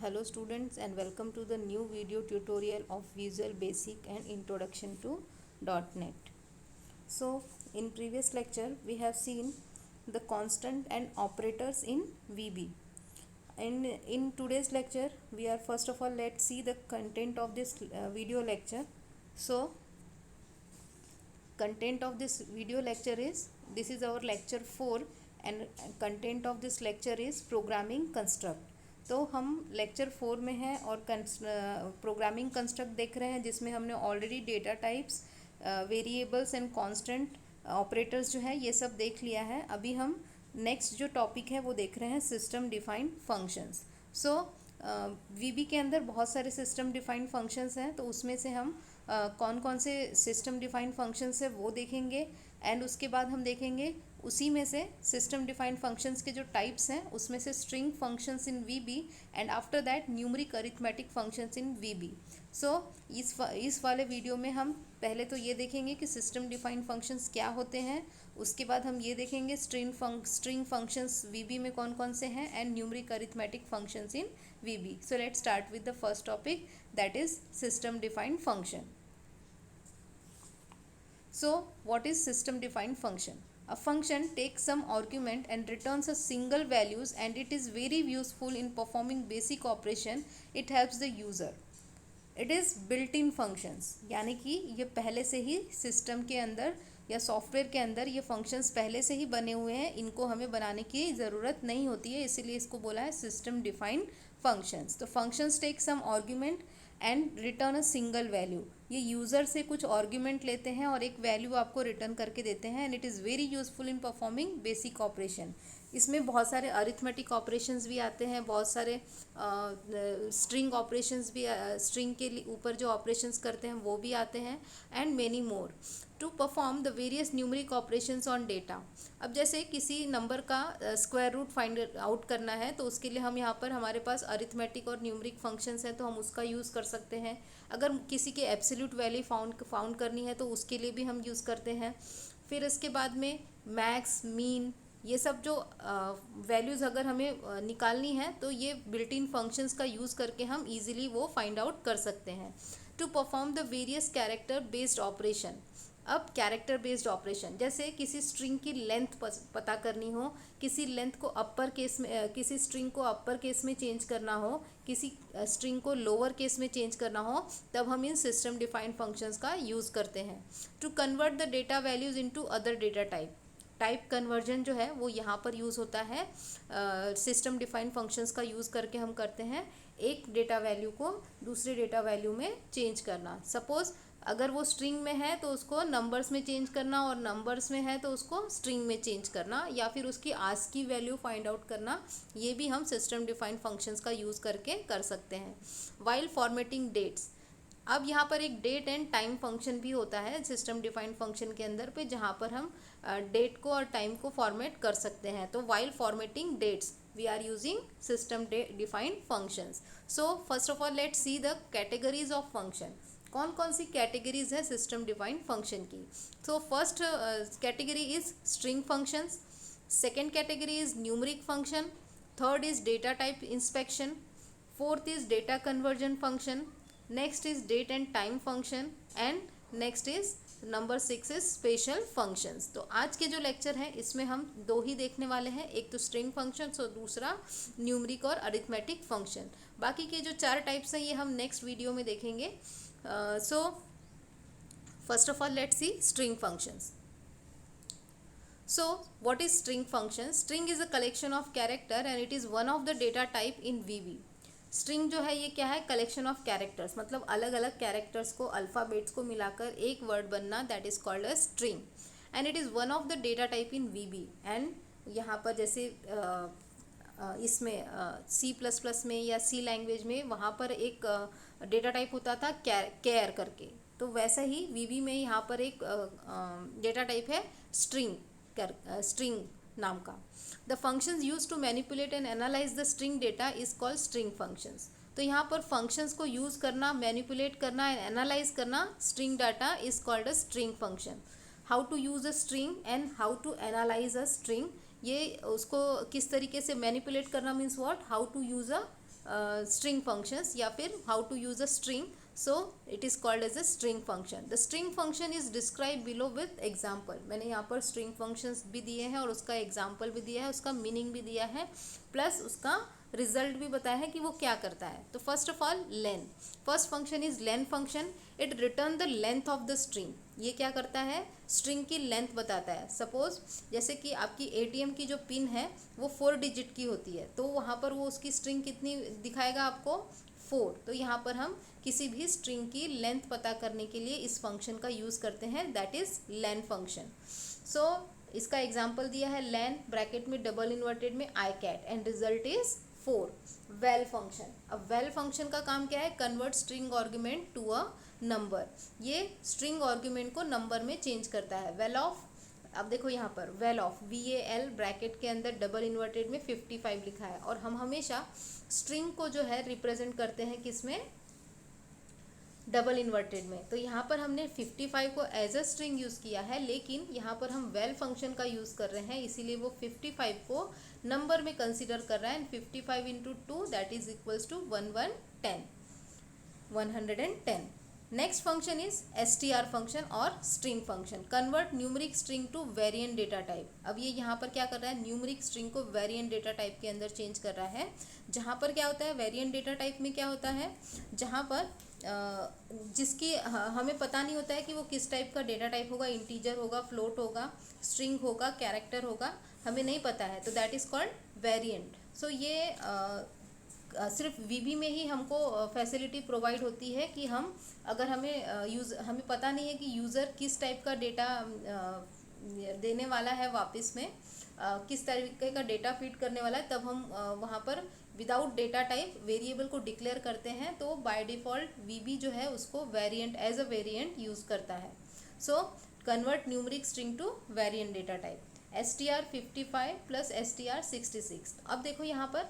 Hello students and welcome to the new video tutorial of Visual Basic and Introduction to .NET. So in previous lecture we have seen the constant and operators in VB. And in today's lecture we are first of all let's see the content of this video lecture. So content of this video lecture is, this is our lecture 4 and content of this lecture is programming construct. तो हम lecture 4 में हैं और programming construct देख रहे हैं, जिसमें हमने already data types, variables and constant operators जो है ये सब देख लिया है. अभी हम नेक्स्ट जो टॉपिक है वो देख रहे हैं सिस्टम डिफाइंड फंक्शंस. सो वीबी के अंदर बहुत सारे सिस्टम डिफाइंड फंक्शंस हैं, तो उसमें से हम कौन कौन से सिस्टम डिफाइंड फंक्शंस है वो देखेंगे. एंड उसके बाद हम देखेंगे उसी में से सिस्टम डिफाइंड फंक्शंस के जो टाइप्स हैं उसमें से string functions in VB and after that numeric arithmetic functions in VB. So इस वाले वीडियो में हम पहले तो ये देखेंगे कि सिस्टम डिफाइंड फंक्शंस क्या होते हैं. उसके बाद हम ये देखेंगे स्ट्रिंग फंक्शंस वीबी में कौन कौन से हैं and numeric arithmetic functions in VB. So let's start with the first topic, that is system defined function. So what is system defined function? A function takes some argument and returns a single values and it is very useful in performing basic operation. It helps the user. It is built-in functions, यानी कि ये पहले से ही system के अंदर या software के अंदर ये फंक्शंस पहले से ही बने हुए हैं, इनको हमें बनाने की ज़रूरत नहीं होती है, इसीलिए इसको बोला है सिस्टम डिफाइंड फंक्शंस. तो functions take some argument and return a single value. ये यूज़र से कुछ आर्ग्यूमेंट लेते हैं और एक वैल्यू आपको रिटर्न करके देते हैं. And it is very useful in performing basic operation. इसमें बहुत सारे अरिथमेटिक ऑपरेशंस भी आते हैं, बहुत सारे स्ट्रिंग ऑपरेशंस भी, स्ट्रिंग के ऊपर जो ऑपरेशंस करते हैं वो भी आते हैं, and many more to perform the various numeric operations on data. अब जैसे किसी नंबर का स्क्वायर रूट फाइंड आउट करना है, तो उसके लिए हम यहाँ पर हमारे पास अरिथमेटिक और न्यूमरिक फंक्शंस हैं, तो हम उसका यूज़ कर सकते हैं. अगर किसी के एब्सोल्यूट वैल्यू फाउंड करनी है तो उसके लिए भी हम यूज़ करते हैं. फिर इसके बाद में मैक्स, मीन, ये सब जो वैल्यूज़ अगर हमें निकालनी है तो ये बिल्ट इन फंक्शंस का यूज़ करके हम इजीली वो फाइंड आउट कर सकते हैं. To perform the various character based operation. अब कैरेक्टर बेस्ड ऑपरेशन, जैसे किसी स्ट्रिंग की लेंथ पता करनी हो, किसी लेंथ को अपर केस में, किसी स्ट्रिंग को अपर केस में चेंज करना हो, किसी स्ट्रिंग को लोअर केस में चेंज करना हो, तब हम इन सिस्टम डिफाइंड फंक्शंस का यूज़ करते हैं. To convert the data values into other data type. Type conversion जो है वो यहाँ पर यूज़ होता है. सिस्टम डिफाइंड फंक्शंस का यूज़ करके हम करते हैं एक डेटा वैल्यू को दूसरे डेटा वैल्यू में चेंज करना. सपोज़ अगर वो स्ट्रिंग में है तो उसको नंबर्स में चेंज करना, और नंबर्स में है तो उसको स्ट्रिंग में चेंज करना, या फिर उसकी आस्की वैल्यू फाइंड आउट करना. ये भी हम सिस्टम डिफाइंड फंक्शंस का यूज़ करके कर सकते हैं. While formatting dates. अब यहाँ पर एक डेट एंड टाइम फंक्शन भी होता है सिस्टम डिफाइंड फंक्शन के अंदर पे, जहाँ पर हम डेट को और टाइम को फॉर्मेट कर सकते हैं. तो while formatting dates we are using system defined functions. So first of all let's see the categories of function. कौन कौन सी कैटेगरीज है सिस्टम डिफाइंड फंक्शन की. So first category is string functions, second category is numeric function, third is data type inspection, fourth is data conversion function, next is date and time function, and next is number 6 is special functions. तो आज के जो lecture हैं इसमें हम दो ही देखने वाले हैं, एक तो स्ट्रिंग फंक्शंस और दूसरा न्यूमरिक और अरिथमेटिक फंक्शन. बाकी के जो 4 टाइप्स हैं ये हम नेक्स्ट वीडियो में देखेंगे. So first of all let's see string functions. So what is string function? String is a collection of character and it is one of the data type in VB. String जो है ये क्या है, collection of characters, मतलब अलग अलग characters को, alphabets को मिलाकर एक वर्ड बनना, that is called a string. And it is one of the data type in VB. And यहाँ पर जैसे इसमें C++ में या C लैंग्वेज में वहाँ पर एक डेटा टाइप होता था केयर करके, तो वैसा ही VB में यहाँ पर एक डेटा टाइप है स्ट्रिंग नाम का. The functions use to manipulate and analyse the string data is called string functions. तो यहाँ पर फंक्शंस को यूज़ करना, मैनिपुलेट करना एंड एनालाइज करना string data is called a string function. How to use a string and how to analyse a string, ये उसको किस तरीके से मैनिपुलेट करना means what, how to use a string functions या फिर how to use a string, so it is called as a string function. The string function is described below with example. मैंने यहाँ पर string functions भी दिए हैं और उसका example भी दिया है, उसका meaning भी दिया है, प्लस उसका रिजल्ट भी बताया है कि वो क्या करता है. तो first of all lane, first function is len function. It return the length of the string. ये क्या करता है, स्ट्रिंग की लेंथ बताता है. सपोज जैसे कि आपकी एटीएम की जो पिन है वो 4 डिजिट की होती है, तो वहाँ पर वो उसकी स्ट्रिंग कितनी दिखाएगा आपको, 4. तो यहाँ पर हम किसी भी स्ट्रिंग की लेंथ पता करने के लिए इस फंक्शन का यूज़ करते हैं, that is len function. So इसका एग्जाम्पल दिया है लेन ब्रैकेट में डबल इन्वर्टेड में I cat and result is 4. Val function. अब वेल फंक्शन का काम क्या है, convert string argument to a number. ये स्ट्रिंग आर्गुमेंट को नंबर में चेंज करता है. वेल ऑफ, अब देखो यहाँ पर वेल ऑफ VAL ब्रैकेट के अंदर डबल इन्वर्टेड में 55 लिखा है, और हम हमेशा स्ट्रिंग को जो है रिप्रेजेंट करते हैं किसमें, डबल इन्वर्टेड में. तो यहाँ पर हमने 55 को एज अ स्ट्रिंग यूज़ किया है, लेकिन यहाँ पर हम वेल फंक्शन का यूज़ कर रहे हैं, इसीलिए वो 55 को नंबर में कंसिडर कर रहा है. And 55 into 2 that is equals to 110. Next function is str function और string function. Convert numeric string to variant data type. अब ये यहाँ पर क्या कर रहा है, न्यूमरिक स्ट्रिंग को वेरिएंट डेटा टाइप के अंदर चेंज कर रहा है. जहाँ पर क्या होता है, वेरिएंट डेटा टाइप में क्या होता है, जहाँ पर जिसकी हमें पता नहीं होता है कि वो किस टाइप का डेटा टाइप होगा, इंटीजर होगा, फ्लोट होगा, स्ट्रिंग होगा, कैरेक्टर होगा, हमें नहीं पता है, तो दैट इज़ कॉल्ड वेरिएंट. सो ये सिर्फ VB में ही हमको फैसिलिटी प्रोवाइड होती है कि हम अगर हमें पता नहीं है कि यूज़र किस टाइप का डेटा देने वाला है वापस में, किस तरीके का डेटा फीड करने वाला है, तब हम वहाँ पर विदाउट डेटा टाइप वेरिएबल को डिक्लेयर करते हैं. तो बाय डिफ़ॉल्ट VB जो है उसको variant as a variant use करता है. So convert numeric string to variant data type. str 55 plus str 66. अब देखो यहाँ पर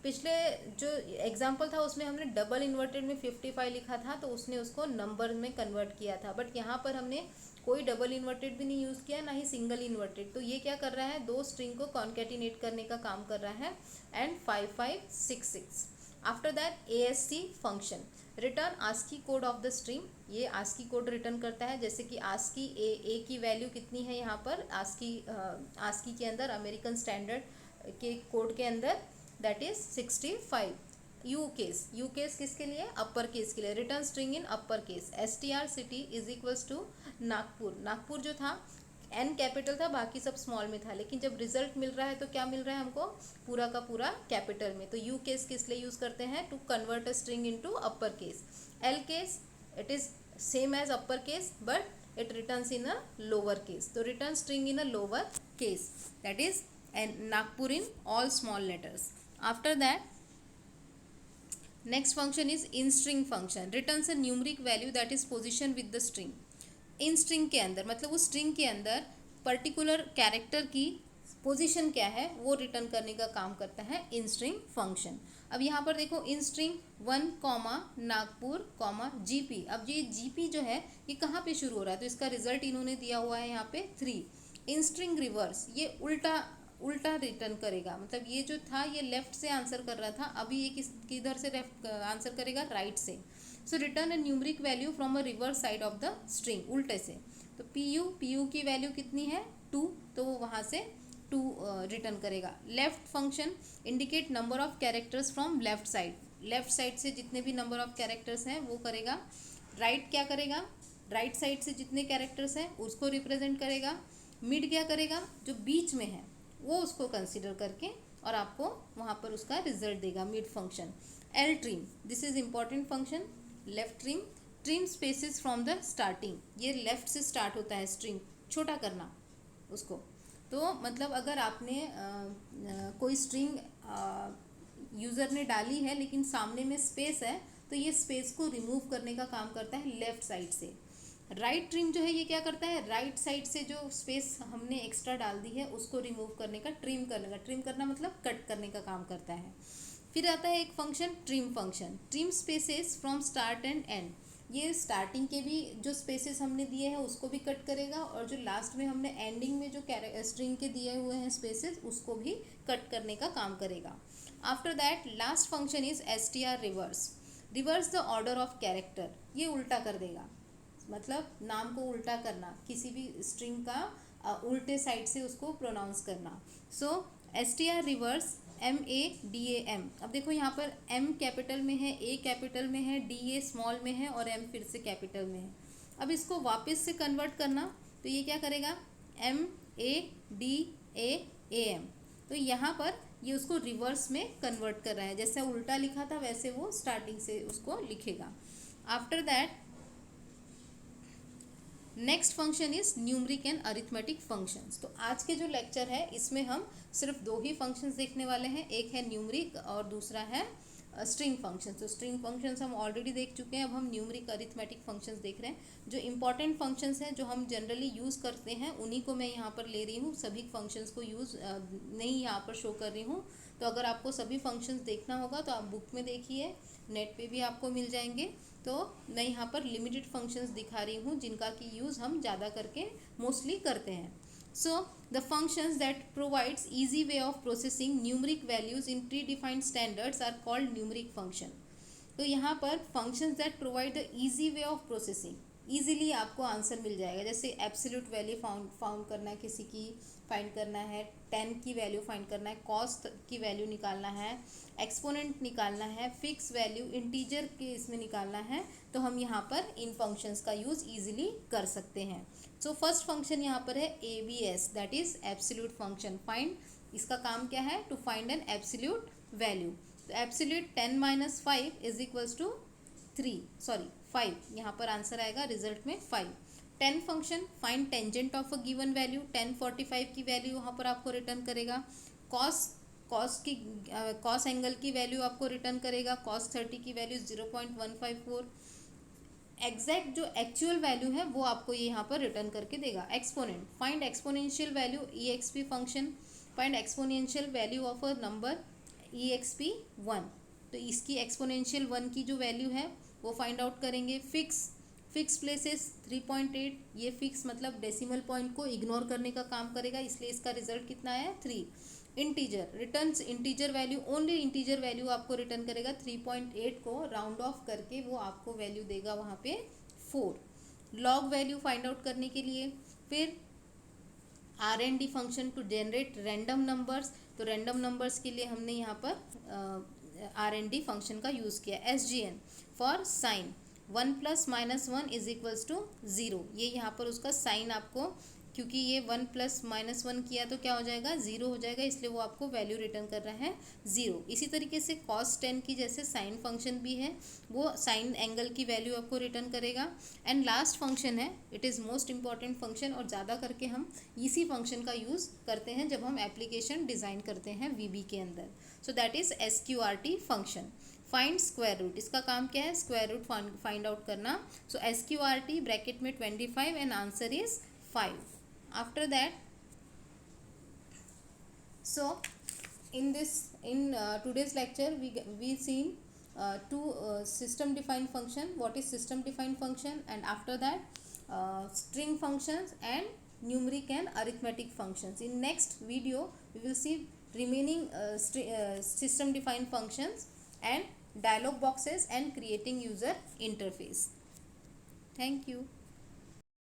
पिछले जो एग्जाम्पल था उसमें हमने डबल इन्वर्टेड में 55 लिखा था, तो उसने उसको नंबर में कन्वर्ट किया था. बट यहाँ पर हमने कोई डबल इन्वर्टेड भी नहीं यूज़ किया, ना ही सिंगल इन्वर्टेड. तो ये क्या कर रहा है, दो स्ट्रिंग को कॉन्केटिनेट करने का काम कर रहा है. And 5566. After that ASC function, return ASCII code of the string. ये आस्की कोड रिटर्न करता है, जैसे कि आस्की ए की वैल्यू कितनी है यहाँ पर आस्की के अंदर, अमेरिकन स्टैंडर्ड के कोड के अंदर, दैट इज 65. यू केस किसके लिए, अपर केस के लिए. Return string in upper case. STR city is equals to Nagpur. Nagpur जो था N कैपिटल था, बाकी सब स्मॉल में था, लेकिन जब रिजल्ट मिल रहा है तो क्या मिल रहा है हमको, पूरा का पूरा कैपिटल में. तो यू केस किस लिए यूज़ करते हैं, to convert a string into upper case. L case it is same as upper case but it returns in a lower case. तो return string in a lower case, that is Nagpur in all small letters. After that, next function is inString function. Returns a numeric value that is positioned with the string. inString के अंदर मतलब उस string के अंदर particular character की position क्या है वो रिटर्न करने का काम करता है inString फंक्शन. अब यहाँ पर देखो inString 1, नागपुर, GP. अब ये GP जो है ये कहाँ पे शुरू हो रहा है, तो इसका रिजल्ट इन्होंने दिया हुआ है यहाँ पे 3. inString रिवर्स, ये उल्टा रिटर्न करेगा. मतलब ये जो था ये लेफ्ट से आंसर कर रहा था, अभी ये किधर से आंसर करेगा, राइट से. So return a numeric value from a reverse side of the string, उल्टे से. तो PU की वैल्यू कितनी है 2, तो वो वहाँ से 2 रिटर्न करेगा. Left function indicate number of characters from left side. Left side से जितने भी नंबर ऑफ कैरेक्टर्स हैं वो करेगा. राइट क्या करेगा, राइट साइड से जितने कैरेक्टर्स हैं उसको रिप्रेजेंट करेगा. मिड क्या करेगा, जो बीच में है वो उसको कंसिडर करके और आपको वहाँ पर उसका रिजल्ट देगा, mid function. L trim, this is important function. Left trim spaces from the starting. ये लेफ्ट से स्टार्ट होता है, स्ट्रिंग छोटा करना उसको. तो मतलब अगर आपने कोई स्ट्रिंग यूज़र ने डाली है लेकिन सामने में स्पेस है, तो ये स्पेस को रिमूव करने का काम करता है लेफ्ट साइड से. राइट ट्रिम जो है ये क्या करता है, राइट साइड से जो स्पेस हमने एक्स्ट्रा डाल दी है उसको रिमूव करने का, ट्रिम करने का. ट्रिम करना मतलब कट करने का काम करता है. फिर आता है एक function trim function. Trim spaces from start and and. ये स्टार्टिंग के भी जो स्पेसेस हमने दिए हैं उसको भी कट करेगा, और जो लास्ट में हमने एंडिंग में जो स्ट्रिंग के दिए हुए हैं स्पेसेस उसको भी कट करने का काम करेगा. After that last function is str reverse. Reverse the order of character. ये उल्टा कर देगा, मतलब नाम को उल्टा करना, किसी भी स्ट्रिंग का उल्टे साइड से उसको प्रोनाउंस करना. सो str रिवर्स MADAM. अब देखो यहाँ पर M कैपिटल में है, A कैपिटल में है, DA स्मॉल में है और M फिर से कैपिटल में है. अब इसको वापस से कन्वर्ट करना तो ये क्या करेगा, MADAAM. तो यहाँ पर ये उसको रिवर्स में कन्वर्ट कर रहा है, जैसे उल्टा लिखा था वैसे वो स्टार्टिंग से उसको लिखेगा. After that next function is numeric and arithmetic functions. तो आज के जो लेक्चर है इसमें हम सिर्फ दो ही फंक्शंस देखने वाले हैं, एक है न्यूमरिक और दूसरा है स्ट्रिंग फंक्शंस. तो स्ट्रिंग फंक्शंस हम ऑलरेडी देख चुके हैं, अब हम न्यूमरिक अरिथमेटिक फंक्शंस देख रहे हैं. जो इंपॉर्टेंट फंक्शंस हैं जो हम जनरली यूज़ करते हैं उन्हीं को मैं यहाँ पर ले रही हूँ, सभी फंक्शंस को यूज़ नहीं यहाँ पर शो कर रही हूँ. तो अगर आपको सभी फंक्शंस देखना होगा तो आप बुक में देखिए, नेट पे भी आपको मिल जाएंगे. तो मैं यहाँ पर लिमिटेड फंक्शंस दिखा रही हूँ जिनका की यूज़ हम ज़्यादा करके मोस्टली करते हैं. So the functions that provides easy way of processing numeric values in predefined standards are called numeric function. तो यहाँ पर functions that provide the easy way of processing, easily आपको आंसर मिल जाएगा. जैसे एब्सोल्यूट वैल्यू फाउंड करना है, किसी की फाइंड करना है, 10 की वैल्यू फाइंड करना है, कॉस्ट की वैल्यू निकालना है, एक्सपोनेंट निकालना है, फिक्स वैल्यू इंटीजर के इसमें निकालना है, तो हम यहाँ पर इन फंक्शंस का यूज़ ईजिली कर सकते हैं. सो फर्स्ट फंक्शन यहाँ पर है ABS, that is absolute function. Find, इसका काम क्या है, to find an absolute value. तो एब्सोल्यूट 10 - 5 इज इक्वल्स टू 5. यहाँ पर आंसर आएगा रिजल्ट में 5. 10 function find tangent of a given value, 1045 की वैल्यू यहाँ पर आपको रिटर्न करेगा. कॉस एंगल की वैल्यू आपको रिटर्न करेगा. cos 30 की वैल्यू 0.154. एग्जैक्ट जो एक्चुअल वैल्यू है वो आपको ये यहाँ पर रिटर्न करके देगा. Exponent, find exponential value EXP function. Find exponential value of a number EXP 1. तो इसकी एक्सपोनेंशियल 1 की जो वैल्यू है वो फाइंड आउट करेंगे. फिक्स प्लेसेस 3.8, ये फिक्स मतलब डेसिमल पॉइंट को इग्नोर करने का काम करेगा, इसलिए इसका रिजल्ट कितना है 3. Integer returns integer value, only integer value आपको रिटर्न करेगा. 3.8 को राउंड ऑफ करके वो आपको वैल्यू देगा वहाँ पे 4. लॉग वैल्यू फाइंड आउट करने के लिए फिर RND function to generate random numbers. तो रैंडम नंबर्स के लिए हमने यहाँ पर RND फंक्शन का यूज़ किया. SGN for sine, 1 + -1 is equals to 0. ये यहाँ पर उसका साइन आपको, क्योंकि ये 1 + -1 किया तो क्या हो जाएगा, 0 हो जाएगा, इसलिए वो आपको वैल्यू रिटर्न कर रहा है 0. इसी तरीके से cos 10 की जैसे साइन फंक्शन भी है, वो साइन एंगल की वैल्यू आपको रिटर्न करेगा. एंड लास्ट फंक्शन है, it is most important function और ज़्यादा करके हम इसी फंक्शन का यूज़ करते हैं जब हम एप्लीकेशन डिज़ाइन करते हैं VB के अंदर. So that is SQRT function. Find square root, इसका काम क्या है, स्क्वायर रूट फाइंड आउट करना. सो SQRT ब्रैकेट में 25 and answer is 5. After that, so in today's lecture we seen two system defined function. What is system defined function? And after that string functions and numeric and arithmetic functions. In next video we will see remaining system defined functions and dialog boxes and creating user interface. Thank you.